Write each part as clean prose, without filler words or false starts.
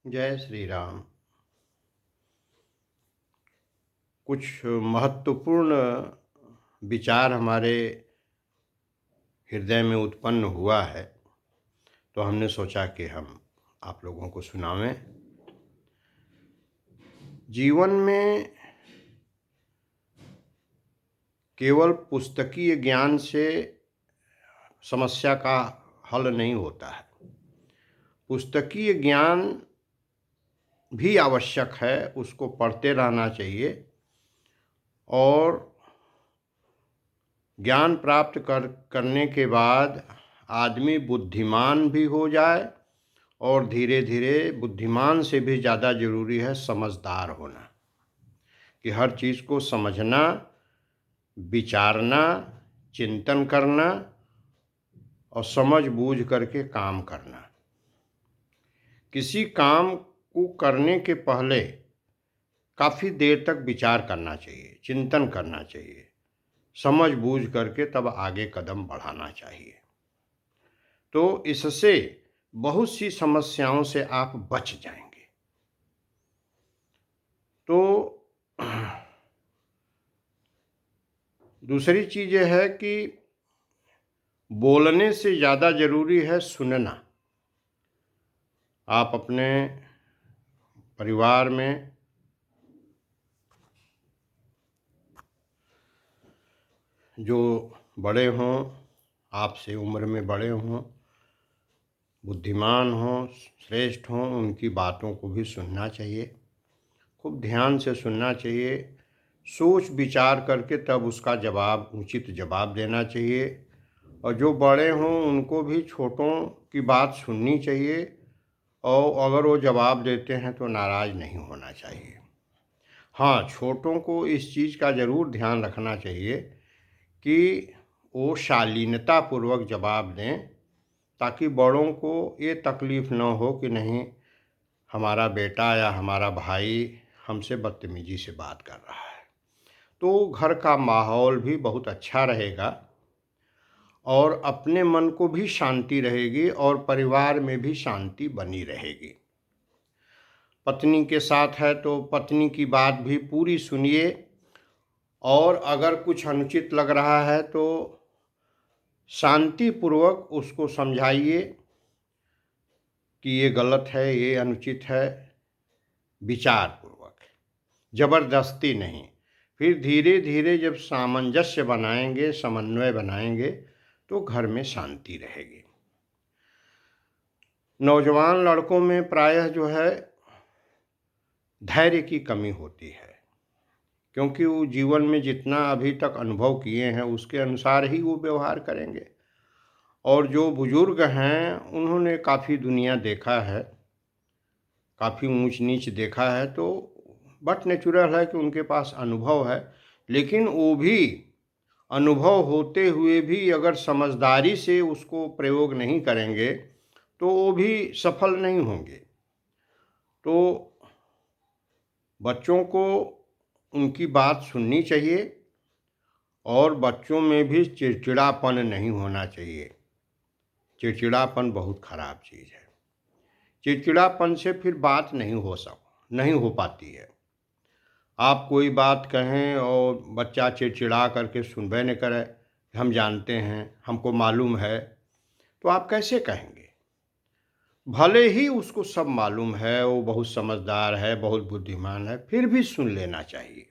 जय श्री राम। कुछ महत्वपूर्ण विचार हमारे हृदय में उत्पन्न हुआ है, तो हमने सोचा कि हम आप लोगों को सुनावें। जीवन में केवल पुस्तकीय ज्ञान से समस्या का हल नहीं होता है। पुस्तकीय ज्ञान भी आवश्यक है, उसको पढ़ते रहना चाहिए और ज्ञान प्राप्त करने के बाद आदमी बुद्धिमान भी हो जाए और धीरे धीरे बुद्धिमान से भी ज़्यादा ज़रूरी है समझदार होना, कि हर चीज़ को समझना, विचारना, चिंतन करना और समझ बूझ करके काम करना। किसी काम को करने के पहले काफ़ी देर तक विचार करना चाहिए, चिंतन करना चाहिए, समझ बूझ करके तब आगे कदम बढ़ाना चाहिए। तो इससे बहुत सी समस्याओं से आप बच जाएंगे। तो दूसरी चीज़ यह है कि बोलने से ज़्यादा ज़रूरी है सुनना। आप अपने परिवार में जो बड़े हों, आपसे उम्र में बड़े हों, बुद्धिमान हों, श्रेष्ठ हों, उनकी बातों को भी सुनना चाहिए, खूब ध्यान से सुनना चाहिए, सोच विचार करके तब उसका जवाब, उचित जवाब देना चाहिए। और जो बड़े हों उनको भी छोटों की बात सुननी चाहिए और अगर वो जवाब देते हैं तो नाराज़ नहीं होना चाहिए। हाँ, छोटों को इस चीज़ का ज़रूर ध्यान रखना चाहिए कि वो शालीनतापूर्वक जवाब दें, ताकि बड़ों को ये तकलीफ़ न हो कि नहीं, हमारा बेटा या हमारा भाई हमसे बदतमीजी से बात कर रहा है। तो घर का माहौल भी बहुत अच्छा रहेगा और अपने मन को भी शांति रहेगी और परिवार में भी शांति बनी रहेगी। पत्नी के साथ है तो पत्नी की बात भी पूरी सुनिए और अगर कुछ अनुचित लग रहा है तो शांतिपूर्वक उसको समझाइए कि ये गलत है, ये अनुचित है, विचारपूर्वक, ज़बरदस्ती नहीं। फिर धीरे धीरे जब सामंजस्य बनाएंगे, समन्वय बनाएंगे तो घर में शांति रहेगी। नौजवान लड़कों में प्रायः जो है धैर्य की कमी होती है, क्योंकि वो जीवन में जितना अभी तक अनुभव किए हैं उसके अनुसार ही वो व्यवहार करेंगे। और जो बुजुर्ग हैं उन्होंने काफ़ी दुनिया देखा है, काफ़ी ऊंच नीच देखा है, तो बट नेचुरल है कि उनके पास अनुभव है। लेकिन वो भी अनुभव होते हुए भी अगर समझदारी से उसको प्रयोग नहीं करेंगे तो वो भी सफल नहीं होंगे। तो बच्चों को उनकी बात सुननी चाहिए और बच्चों में भी चिड़चिड़ापन नहीं होना चाहिए। चिड़चिड़ापन बहुत ख़राब चीज़ है। चिड़चिड़ापन से फिर बात नहीं हो पाती है। आप कोई बात कहें और बच्चा चिड़चिड़ा करके सुनबे न करे, हम जानते हैं, हमको मालूम है, तो आप कैसे कहेंगे? भले ही उसको सब मालूम है, वो बहुत समझदार है, बहुत बुद्धिमान है, फिर भी सुन लेना चाहिए।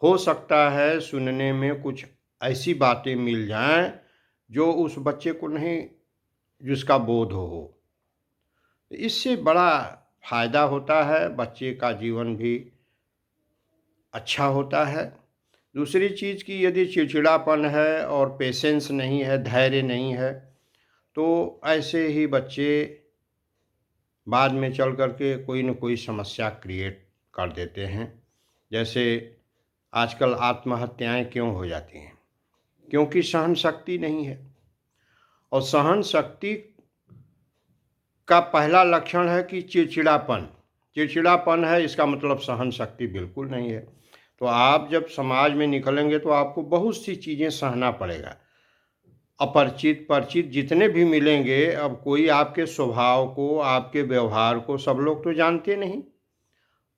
हो सकता है सुनने में कुछ ऐसी बातें मिल जाएं जो उस बच्चे को नहीं, जिसका बोध हो। इससे बड़ा फायदा होता है, बच्चे का जीवन भी अच्छा होता है। दूसरी चीज़ कि यदि चिड़चिड़ापन है और पेशेंस नहीं है, धैर्य नहीं है, तो ऐसे ही बच्चे बाद में चल करके कोई न कोई समस्या क्रिएट कर देते हैं। जैसे आजकल आत्महत्याएं क्यों हो जाती हैं? क्योंकि सहन शक्ति नहीं है। और सहन शक्ति का पहला लक्षण है कि चिड़चिड़ापन। चिड़चिड़ापन है, इसका मतलब सहन शक्ति बिल्कुल नहीं है। तो आप जब समाज में निकलेंगे तो आपको बहुत सी चीज़ें सहना पड़ेगा। अपरिचित परिचित जितने भी मिलेंगे, अब कोई आपके स्वभाव को, आपके व्यवहार को सब लोग तो जानते नहीं,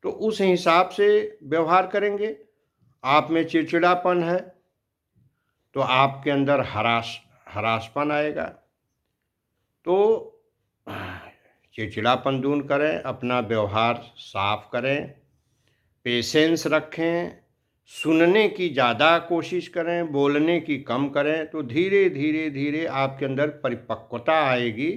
तो उस हिसाब से व्यवहार करेंगे। आप में चिड़चिड़ापन है तो आपके अंदर हरासपन आएगा। तो चिड़चिड़ापन दूर करें, अपना व्यवहार साफ करें, पेशेंस रखें, सुनने की ज़्यादा कोशिश करें, बोलने की कम करें, तो धीरे धीरे धीरे आपके अंदर परिपक्वता आएगी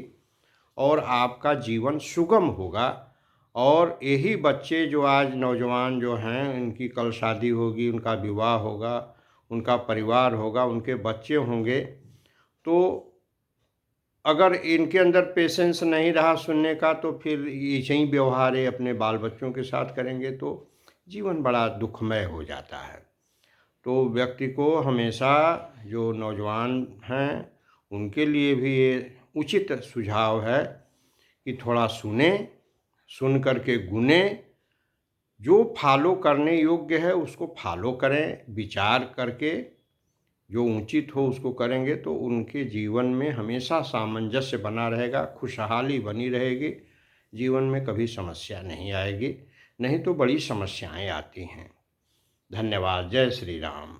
और आपका जीवन सुगम होगा। और यही बच्चे जो आज नौजवान जो हैं, उनकी कल शादी होगी, उनका विवाह होगा, उनका परिवार होगा, उनके बच्चे होंगे, तो अगर इनके अंदर पेशेंस नहीं रहा सुनने का, तो फिर ऐसे ही व्यवहार है अपने बाल बच्चों के साथ करेंगे तो जीवन बड़ा दुखमय हो जाता है। तो व्यक्ति को हमेशा, जो नौजवान हैं उनके लिए भी ये उचित सुझाव है कि थोड़ा सुने, सुन करके गुने, जो फॉलो करने योग्य है उसको फॉलो करें, विचार करके जो उचित हो उसको करेंगे तो उनके जीवन में हमेशा सामंजस्य बना रहेगा, खुशहाली बनी रहेगी, जीवन में कभी समस्या नहीं आएगी, नहीं तो बड़ी समस्याएं आती हैं। धन्यवाद। जय श्री राम।